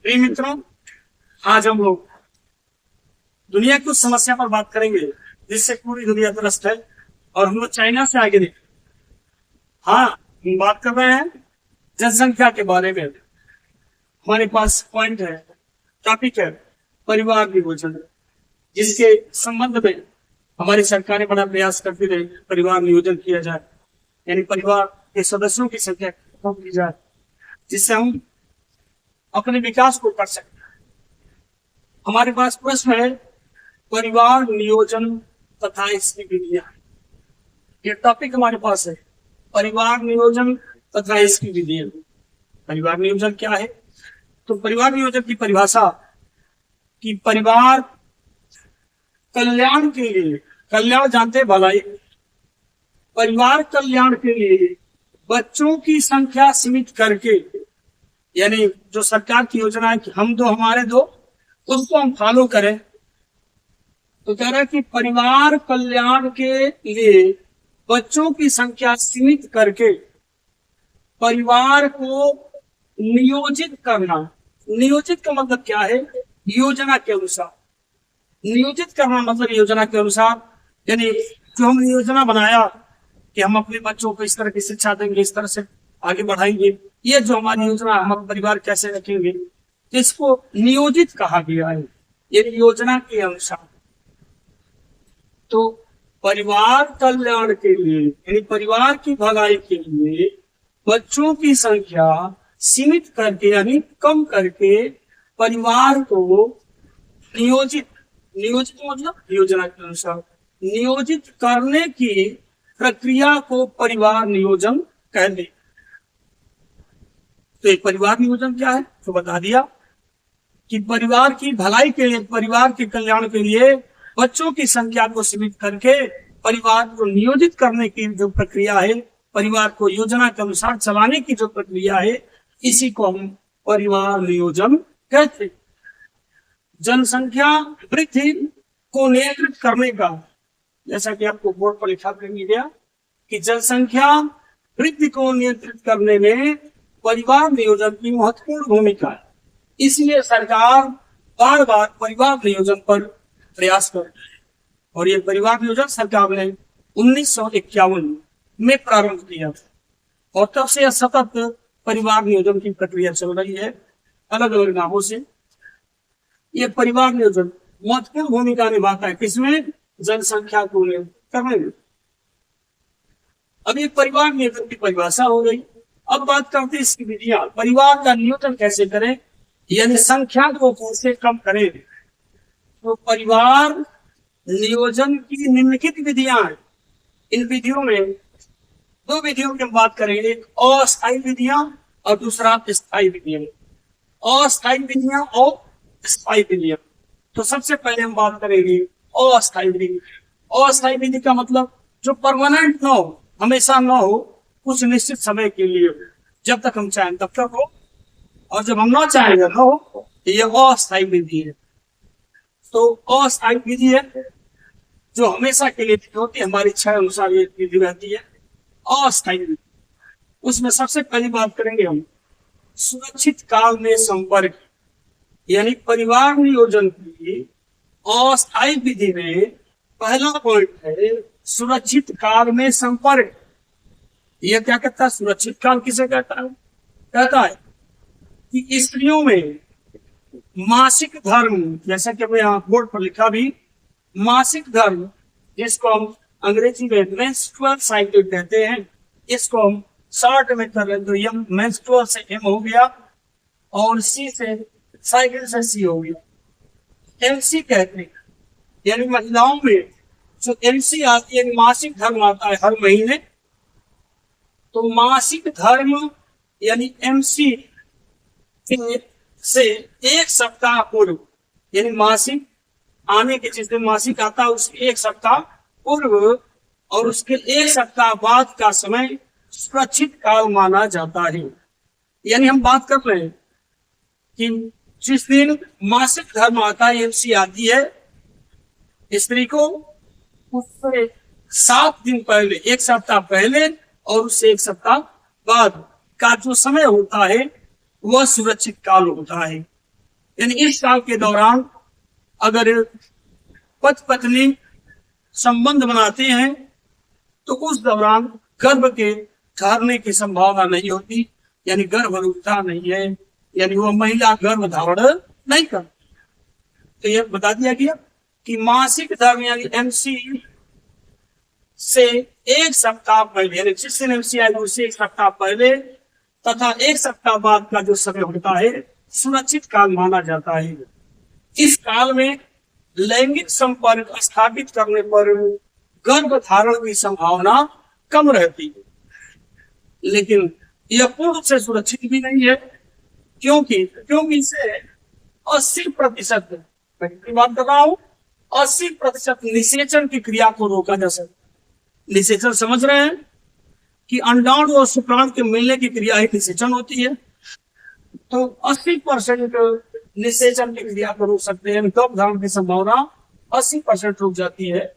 प्रिय मित्रों, आज हम लोग दुनिया की उस समस्या पर बात करेंगे जिससे पूरी दुनिया त्रस्त है और हम लोग चाइना से आगे नहीं। हाँ, हम बात कर रहे हैं जनसंख्या के बारे में। हमारे पास पॉइंट है, टॉपिक है परिवार नियोजन, जिसके संबंध में हमारी सरकारें बड़ा प्रयास करती रही परिवार नियोजन किया जाए, यानी परिवार के सदस्यों की संख्या कम की जाए, जिससे हम अपने विकास को कर सकते हैं। हमारे पास प्रश्न है परिवार नियोजन तथा इसकी विधियां। ये टॉपिक हमारे पास है, परिवार नियोजन तथा इसकी विधियां। परिवार नियोजन क्या है? तो परिवार नियोजन की परिभाषा कि परिवार कल्याण के लिए, कल्याण जानते हैं भलाई, परिवार कल्याण के लिए बच्चों की संख्या सीमित करके, यानी जो सरकार की योजना है कि हम दो हमारे दो, उसको हम फॉलो करें। तो कह रहा है कि परिवार कल्याण के लिए बच्चों की संख्या सीमित करके परिवार को नियोजित करना। नियोजित का मतलब क्या है? योजना के अनुसार। नियोजित करना मतलब योजना के अनुसार, यानी जो हमने योजना बनाया कि हम अपने बच्चों को इस तरह की शिक्षा देंगे, इस तरह से आगे बढ़ाएंगे, ये जो हमारी योजना, हम परिवार कैसे रखेंगे, इसको नियोजित कहा गया है, ये योजना के अनुसार। तो परिवार कल्याण के लिए, यानी परिवार की भलाई के लिए बच्चों की संख्या सीमित करके, यानी कम करके परिवार को नियोजित, नियोजित मतलब योजना के अनुसार नियोजित करने की प्रक्रिया को परिवार नियोजन कहते हैं। तो एक परिवार नियोजन क्या है तो बता दिया कि परिवार की भलाई के लिए, परिवार के कल्याण के लिए बच्चों की संख्या को सीमित करके परिवार को नियोजित करने की जो प्रक्रिया है, परिवार को योजना के अनुसार चलाने की जो प्रक्रिया है, इसी को हम परिवार नियोजन कहते हैं। जनसंख्या वृद्धि को नियंत्रित करने का, जैसा कि आपको बोर्ड पर लिखा गया कि जनसंख्या वृद्धि को नियंत्रित करने में परिवार नियोजन की महत्वपूर्ण भूमिका है। इसलिए सरकार बार बार परिवार नियोजन पर प्रयास कर रही है और ये परिवार नियोजन सरकार ने 1951 में प्रारंभ किया था और तब से सतत परिवार नियोजन की प्रक्रिया चल रही है अलग अलग नामों से। ये परिवार नियोजन महत्वपूर्ण भूमिका निभाता है किसमें? जनसंख्या को नियंत्रित करने में। अब ये परिवार नियोजन की परिभाषा हो गई। अब बात करते हैं इसकी विधियां। परिवार का नियोजन कैसे करें, यानी संख्या को कैसे कम करें। तो परिवार नियोजन की निम्नलिखित विधियां हैं। इन विधियों में दो विधियों की हम बात करेंगे, एक अस्थायी विधियां और दूसरा स्थायी विधियां। अस्थायी विधियां और स्थायी विधियां। तो सबसे पहले हम बात करेंगे अस्थायी विधि। अस्थायी विधि का मतलब जो परमानेंट ना हो, हमेशा ना हो, कुछ निश्चित समय के लिए, जब तक हम चाहें तब तक हो, और जब हम ना चाहेंगे ना हो, ये अस्थायी विधि है। तो अस्थायी विधि है जो हमेशा के लिए होती है, हमारी इच्छा अनुसार ये विधि रहती है, अस्थायी विधि। उसमें सबसे पहली बात करेंगे हम सुरक्षित काल में संपर्क, यानी परिवार नियोजन की अस्थायी विधि में पहला पॉइंट है सुरक्षित काल में संपर्क। यह क्या कहता है? सुरक्षित काल किसे कहता है? कहता है कि स्त्रियों में मासिक धर्म, जैसा कि मैं यहाँ बोर्ड पर लिखा भी, मासिक धर्म जिसको हम अंग्रेजी में मेंस्ट्रुअल साइकिल कहते हैं, इसको हम शॉर्ट में कर रहे तो यम, मेंस्ट्रुअल से एम हो गया और सी से साइकिल से सी हो गया, एमसी कहते हैं। यानी महिलाओं में जो एमसी आती है, मासिक धर्म आता है हर महीने, तो मासिक धर्म यानी एमसी से एक सप्ताह पूर्व, यानी मासिक आने के जिस दिन मासिक आता है उसके एक सप्ताह पूर्व और उसके एक सप्ताह बाद का समय सुरक्षित काल माना जाता है। यानी हम बात कर रहे हैं कि जिस दिन मासिक धर्म आता है, एमसी आती है, स्त्री को उससे 7 दिन पहले, एक सप्ताह पहले और उससे एक सप्ताह बाद का जो समय होता है वह सुरक्षित काल होता है। यानी इस साल के दौरान अगर पति पत्नी संबंध बनाते हैं तो उस दौरान गर्भ के ठहरने की संभावना नहीं होती, यानी गर्भ रुकता नहीं है, यानी वो महिला गर्भ धारण नहीं कर। तो यह बता दिया गया कि मासिक धर्म यानी एमसी से एक सप्ताह पहले, यानी जिस दिन एमसी आएगा उससे एक सप्ताह पहले तथा एक सप्ताह बाद का जो समय होता है सुरक्षित काल माना जाता है। इस काल में लैंगिक संपर्क स्थापित करने पर गर्भ धारण की संभावना कम रहती है, लेकिन यह पूर्ण रूप से सुरक्षित भी नहीं है। क्योंकि इसे 80% बात कर रहा हूं, 80% निषेचन की क्रिया को रोका जा सकता। निषेचन समझ रहे हैं कि अंडाणु और शुक्राणु के मिलने की क्रिया ही निषेचन होती है। तो 80% निषेचन की क्रिया को रोक सकते हैं, गर्भ धारण की संभावना 80% रुक जाती है।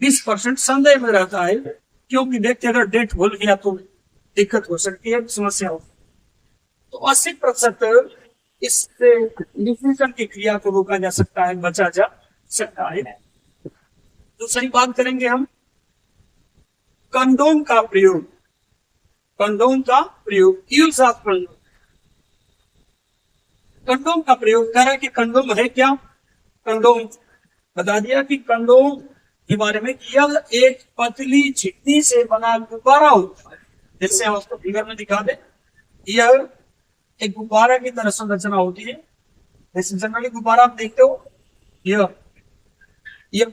20% संदेह में रहता है, क्योंकि व्यक्ति अगर डेट भूल गया तो दिक्कत हो सकती है, समस्या हो। तो 80% इससे निषेचन की क्रिया को रोका जा सकता है, बचा जा सकता है। दूसरी बात करेंगे हम कंडोम का प्रयोग। कंडोम का प्रयोग, यूज ऑफ कंडोम। कंडोम का प्रयोग कर रहा है कि कंडोम है क्या। कंडोम बता दिया कि कंडोम के बारे में, यह एक पतली झिल्ली से बना गुब्बारा होता है। जैसे हम उसको फिगर में दिखा दे, यह एक गुब्बारा की तरह संरचना होती है। जैसे जनरली गुब्बारा आप देखते हो, यह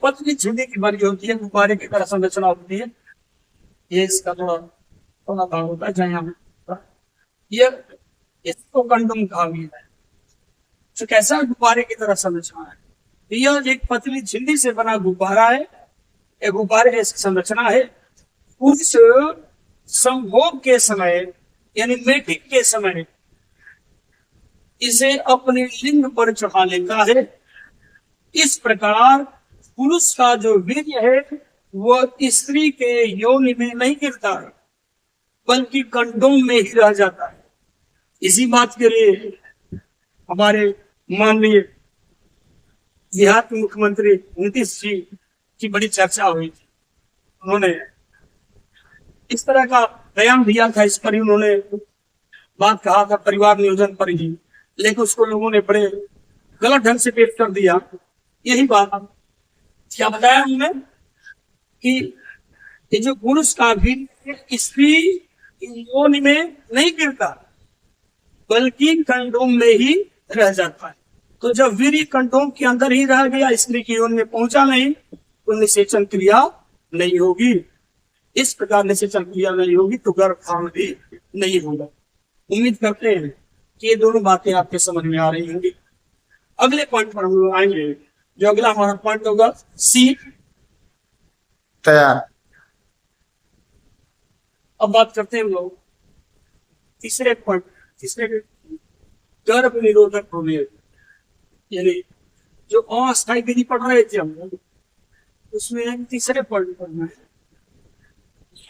पतली झिल्ली की बनी होती है, गुब्बारे की तरह संरचना होती है। ये इसका थोड़ा भाग होता है जहाँ यह, इसको कंडोम कहा गया है। तो कैसा गुब्बारे की तरह संरचना है, यह एक पतली झिल्ली से बना गुब्बारा है। एक गुब्बारे की संरचना है। पुरुष संभोग के समय यानी मेटिंग के समय इसे अपने लिंग पर चढ़ा लेता है। इस प्रकार पुरुष का जो वीर्य है वह स्त्री के योनि में नहीं गिरता है, बल्कि कंडोम में ही रह जाता है। इसी बात के लिए हमारे माननीय बिहार के मुख्यमंत्री नीतीश जी की बड़ी चर्चा हुई थी। उन्होंने इस तरह का बयान दिया था, इस पर ही उन्होंने बात कहा था, परिवार नियोजन पर ही, लेकिन उसको लोगों ने बड़े गलत ढंग से पेश कर दिया। यही बात क्या बताया उन्होंने कि ये जो पुरुष का भी स्त्री योनि में नहीं गिरता, बल्कि कंडोम में ही रह जाता है। तो जब वीर्य कंडोम के अंदर ही रह गया, स्त्री की योनि में पहुंचा नहीं, तो निषेचन क्रिया नहीं होगी। इस प्रकार निषेचन क्रिया नहीं होगी तो गर्भधारण भी नहीं होगा। उम्मीद करते हैं कि ये दोनों बातें आपके समझ में आ रही होंगी। अगले पॉइंट पर हम लोग आएंगे, जो अगला हमारा पॉइंट होगा सी। तैयार। अब बात करते हैं हम लोग तीसरे पॉइंट, गर्भ निरोधक प्रमेय, यानी जो अस्थायी विधि पढ़ रहे थे हम लोग, उसमें तीसरे पॉइंट पढ़ना है।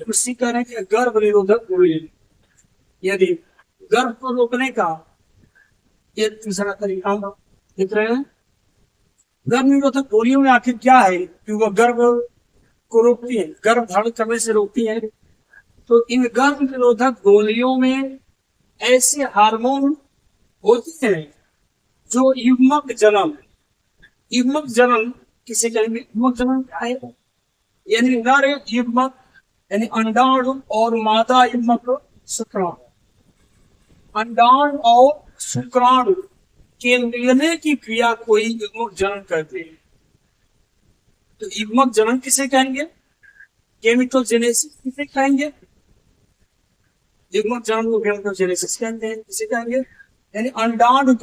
उसी कह रहे हैं कि गर्भ निरोधक प्रमेय, यदि गर्भ को रोकने का ये तीसरा तरीका देख रहे हैं। गर्भ निरोधक गोलियों में आखिर क्या है कि वह गर्भ को रोकती है, गर्भ धारण करने से रोकती है। तो इन गर्भ निरोधक गोलियों में ऐसे हार्मोन होते हैं जो युग्मक जन्म किसे कहेंगे, युग्मक जन्म क्या है, यानी नर युग्मक यानी अंडाणु और मादा युग्मक शुक्राणु, अंडाणु और शुक्राणु के मिलने की क्रिया को ही युग्मक जनन कहते हैं। तो युग्मक जनन किसे कहेंगे, गेमेटोजेनेसिस किसे कहेंगे, युग्मक जनन को गेमेटोजेनेसिस कहते हैं। किसे कहेंगे, यानी अंडाणु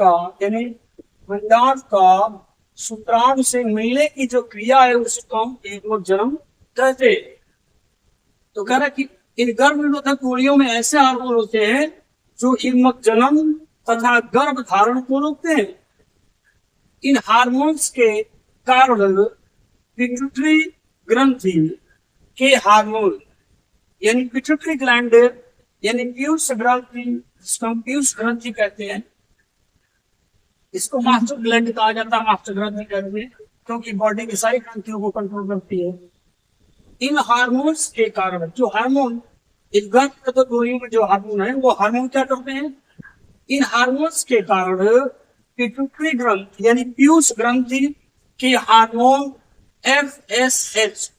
का शुक्राणु से मिलने की जो क्रिया है उसको हम युग्मक जनन कहते हैं। तो कह रहा कि इन गर्भ निरोधक गोलियों में ऐसे हार्मोन होते हैं जो युग्मक जन्म तथा गर्भ धारण को रोकते हैं। इन हार्मोन्स के कारण पिट्यूटरी ग्रंथि के हार्मोन यानी पिट्यूटरी ग्लैंड यानी पीयूष ग्रंथि, जिसको हम पीयूष ग्रंथि कहते हैं, इसको मास्टर ग्लैंड कहा जाता है, मास्टर ग्रंथि कहते हैं, क्योंकि बॉडी की सारी ग्रंथियों को कंट्रोल करती है। इन हार्मोन्स के कारण जो हार्मोन इस गर्भ में जो हार्मोन है वो हार्मोन क्या करते हैं, इन हार्मोन्स के कारण पिट्यूटरी ग्रंथि यानी पीयूष ग्रंथि के हार्मोन FSH,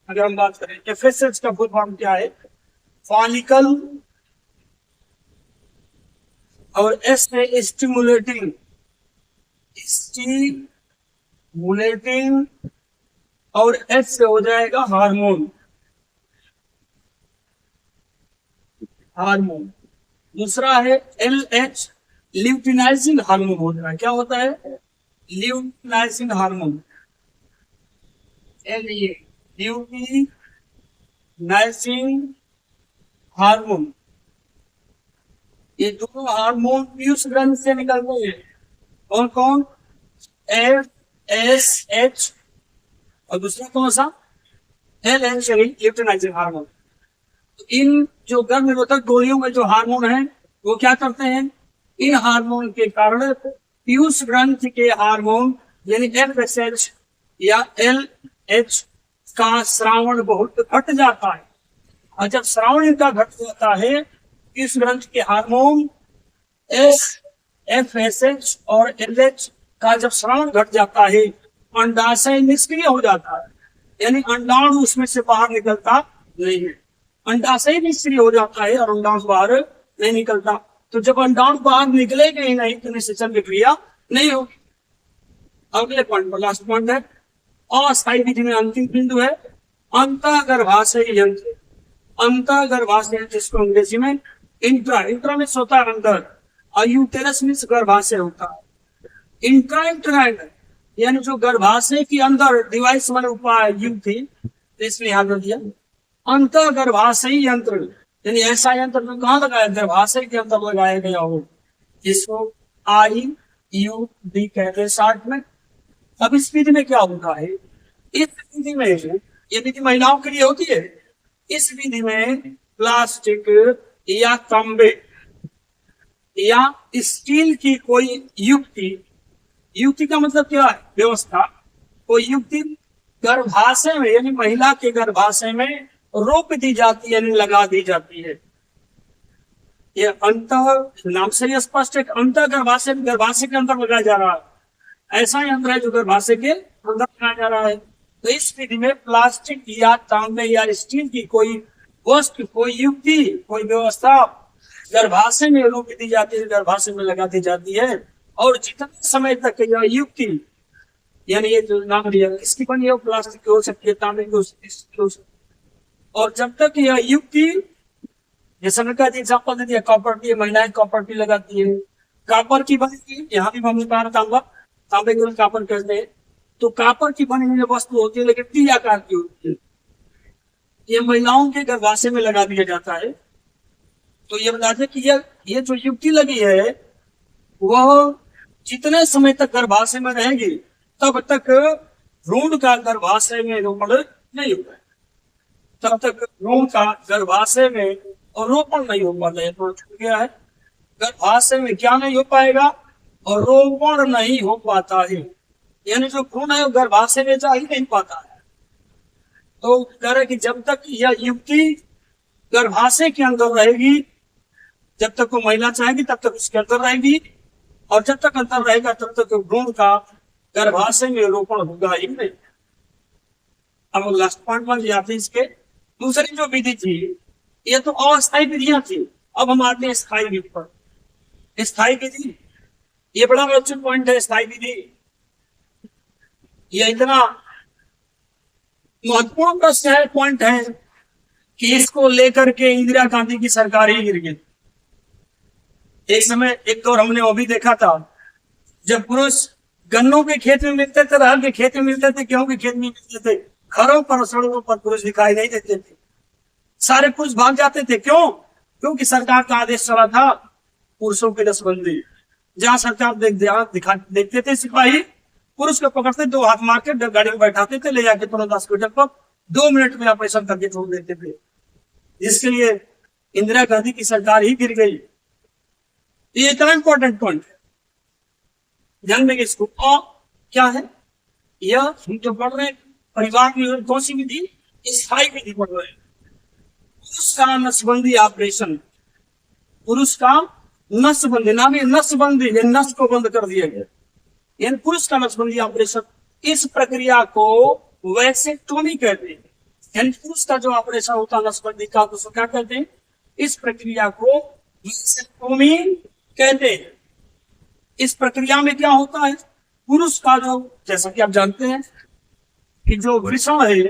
अगर हम बात करें FSH का फुल फॉर्म क्या है, फॉलिकल, और S है स्टिमुलेटिंग और H से हो जाएगा हार्मोन। दूसरा है LH ल्यूटिनाइजिंग हार्मोन होता है। क्या होता है, ल्यूटिनाइजिंग हार्मोन, ल्यूटिनाइजिंग हार्मोन। ये दोनों हार्मोन पीयूष ग्रंथि से निकलते हैं। कौन कौन, FSH और दूसरा कौन सा, LH ल्यूटिनाइजिंग हार्मोन। इन जो गर्भ निरोधक गोलियों में जो हार्मोन है वो क्या करते हैं, इन हार्मोन के कारण पीयूष ग्रंथि के हार्मोन यानी FSH या LH का श्रावण बहुत घट जाता है। और जब श्रावण इनका घट जाता है, पीयूष ग्रंथि के हार्मोन FSH और LH का जब श्रावण घट जाता है, अंडाशय निष्क्रिय हो जाता है, यानी अंडाणु उसमें से बाहर निकलता नहीं है। अंडाशय निष्क्रिय हो जाता है और अंडाणु बाहर नहीं निकलता। तो जब अंडाणु बाहर निकलेगा ही नहीं तो निषेचन की क्रिया नहीं होगी। अगले पॉइंट पर, लास्ट पॉइंट है अस्थायी विधि में अंतिम बिंदु है अंतःगर्भाशय यंत्र। अंतःगर्भाशय यंत्र जिसको अंग्रेजी में इंट्रा में होता है अंदर, और यूटेरस में गर्भाशय होता है। इंट्रा यानी जो गर्भाशय के अंदर डिवाइस बने उपाय युक्ति, इसमें याद रख दिया। अंतःगर्भाशय यंत्र यानी ऐसा यंत्र जो कहाँ लगाया, गर्भाशय के अंदर लगाया गया हो, जिसको IUD कहते हैं शॉर्ट में। अब इस विधि में क्या होता है, इस विधि में, ये विधि महिलाओं के लिए होती है। इस विधि में प्लास्टिक या तांबे या स्टील की कोई युक्ति का मतलब क्या है, व्यवस्था, कोई युक्ति गर्भाशय में यानी महिला के गर्भाशय में रोप दी जाती है, यानी लगा दी जाती है। ये नाम से ही स्पष्ट है, गर्भाशय के अंदर लगाया जा रहा है। ऐसा यंत्र है जो गर्भाशय के अंदर लगाया जा रहा है। तो इस विधि में प्लास्टिक या तांबे या स्टील की कोई वस्तु, कोई युक्ति, कोई व्यवस्था गर्भाशय में रोप दी जाती है, गर्भाशय में लगा दी जाती है। और जितने समय तक यह युक्ति यानी ये जो नाम दिया इसकी बनी है, प्लास्टिक की हो सकती है, तांबे की हो सकती है, और जब तक यह युक्ति, जैसे मैंने एग्जाम्पल दे दिया, कॉपर की, महिलाएं कॉपर की लगाती है, कॉपर की बनेगी, यहाँ भी हमने कहा तांबे को कॉपर कहते हैं। तो कॉपर की बनी हुई वस्तु होती है लेकिन टी आकार की होती है, ये महिलाओं के गर्भाशय में लगा दिया जाता है। तो ये बताते कि ये जो युक्ति लगी है वह जितने समय तक गर्भाशय में रहेगी तब तक भ्रूण का गर्भाशय में रोपण नहीं होगा, तब तक भ्रूण का गर्भाशय में रोपण नहीं हो पाता है। तो क्या है, गर्भाशय में क्या नहीं हो पाएगा, और रोपण नहीं हो पाता है, यानी जो भ्रूण है वो गर्भाशय में जा ही नहीं पाता है। तो कह रहे कि जब तक यह युक्ति गर्भाशय के अंदर रहेगी, जब तक वो महिला चाहेगी तब तक उसके अंदर रहेगी, और जब तक अंतर रहेगा तब तक भ्रूण का गर्भाशय में रोपण होगा ही नहीं। अब लास्ट पॉइंट पर जाते हैं इसके। दूसरी जो विधि थी ये तो अस्थायी विधियां थी, अब हम आते हैं स्थायी विधि पर। स्थायी विधि ये बड़ा रोचक पॉइंट है। स्थायी विधि ये इतना महत्वपूर्ण प्रश्न है, पॉइंट है कि इसको लेकर के इंदिरा गांधी की सरकार ही गिर गई। एक समय एक दौर हमने वो भी देखा था जब पुरुष गन्नों के खेत में मिलते थे, अरहर के खेत में मिलते थे, गेहूं के खेत में मिलते थे, घरों पर सड़कों पर पुरुष दिखाई नहीं देते थे, सारे पुरुष भाग जाते थे। क्यों? क्योंकि सरकार का आदेश चला था पुरुषों की नसबंदी। जहां सरकार देखते थे सिपाही पुरुष को पकड़ते, 2 हाथ मार के गाड़ी में बैठाते थे, ले जाके तुरंत हॉस्पिटल पर 2 मिनट में ऑपरेशन करके छोड़ देते थे। जिसके लिए इंदिरा गांधी की सरकार ही गिर गई। ये इतना इंपॉर्टेंट पॉइंट है। ध्यान देंगे इसको। क्या है यह हम जो पढ़ रहे हैं परिवार में कौन सी विधि, स्थायी विधि पढ़ रहे हैं। पुरुष का नसबंदी ऑपरेशन, पुरुष का नसबंदी, नाम नसबंदी, नस को बंद कर दिया गया, यानी पुरुष का नसबंदी ऑपरेशन। इस प्रक्रिया को वैसेक्टोमी कहते हैं, यानी पुरुष का जो ऑपरेशन होता है नसबंदी का, उसको क्या कहते हैं, इस प्रक्रिया को वैसेक्टोमी कहते हैं। इस प्रक्रिया में क्या होता है, पुरुष का जो, जैसा कि आप जानते हैं कि जो वृषण है,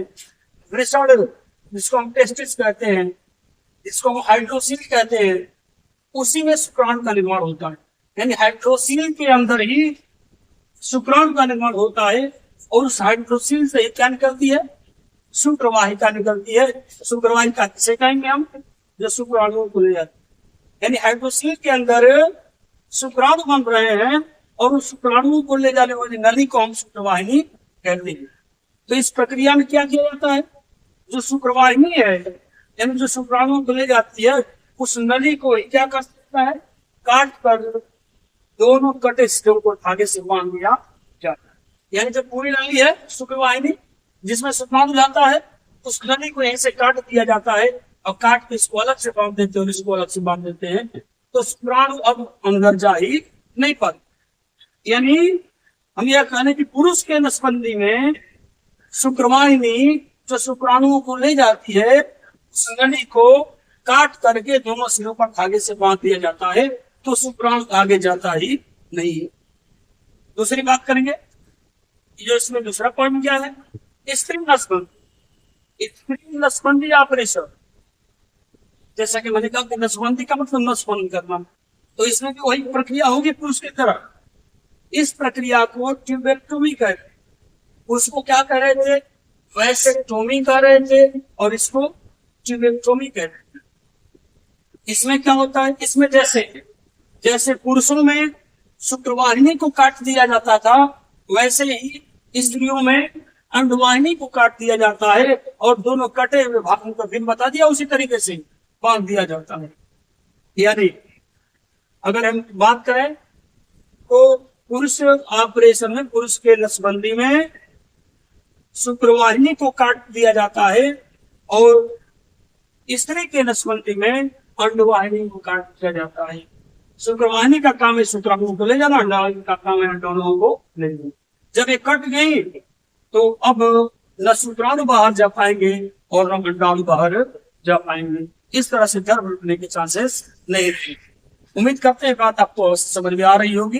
वृषण जिसको हम टेस्टिस कहते हैं, जिसको हम हाइड्रोसिल कहते हैं, उसी में शुक्राणु का निर्माण होता है। यानी हाइड्रोसिल के अंदर ही शुक्राणु का निर्माण होता है, और उस हाइड्रोसिल से क्या निकलती है, शुक्रवाहिका निकलती है। शुक्रवाहिका किसे कहेंगे हम, जो शुक्राणुओं को ले जाते हैं। यानी हाइड्रोसिल के अंदर शुक्राणु बन रहे हैं, और उस शुक्राणुओं को ले जाने वाली नली को हम शुक्रवाहिनी कहते हैं। तो इस प्रक्रिया में क्या किया जाता है, जो शुक्रवाहिनी है, यानी जो शुक्राणुओं को ले जाती है, उस नली को क्या कर सकता है, काट कर दोनों कटे सिरों को धागे से बांध दिया जाता है। यानी जो पूरी नली है शुक्रवाहिनी जिसमें शुक्राणु जाता है, उस नली को यहीं से काट दिया जाता है, और काट के इसको अलग से बांध देते हैं और इसको अलग से बांध देते हैं, तो शुक्राणु अब अंदर जा ही नहीं पाते। यानी हम यह कहने कि पुरुष के नसबंदी में शुक्रवाहिनी जो शुक्राणुओं को ले जाती है, उस नली को काट करके दोनों सिरों पर धागे से बांध दिया जाता है, तो शुक्राणु आगे जाता ही नहीं है। दूसरी बात करेंगे, जो इसमें दूसरा पॉइंट क्या है, स्त्री नसबंदी। स्त्री नसबंदी ऑपरेशन, जैसा कि मैंने कहा कि नसबंदी का मतलब नसबंद करना, तो इसमें भी वही प्रक्रिया होगी पुरुष की तरह। इस प्रक्रिया को ट्यूबेक्टोमी कहते हैं। उसको क्या कह रहे थे, वैसेक्टोमी कह रहे थे, और इसको ट्यूबेक्टोमी कहते हैं। इसमें क्या होता है, इसमें जैसे पुरुषों में शुक्रवाहिनी को काट दिया जाता था, वैसे ही स्त्रियों में अंडवाहिनी को काट दिया जाता है, और दोनों कटे हुए भागों को फिर बता दिया उसी तरीके से बांध दिया जाता है। यानी अगर हम बात करें तो पुरुष ऑपरेशन में, पुरुष के नसबंदी में शुक्रवाहिनी को काट दिया जाता है, और स्त्री के नसबंदी में अंडवाहिनी को काट दिया जाता है। शुक्रवाहिनी का काम है शुक्राणुओं को ले जाना, अंडवाहिनी का काम है अंडाणुओं को ले जाना। जब ये कट गई तो अब न शुक्राणु बाहर जा पाएंगे और न अंडाणु बाहर जा पाएंगे। इस तरह से गर्भ रुकने के चांसेस नहीं रहेंगे। उम्मीद करते हैं बात आपको समझ में आ रही होगी।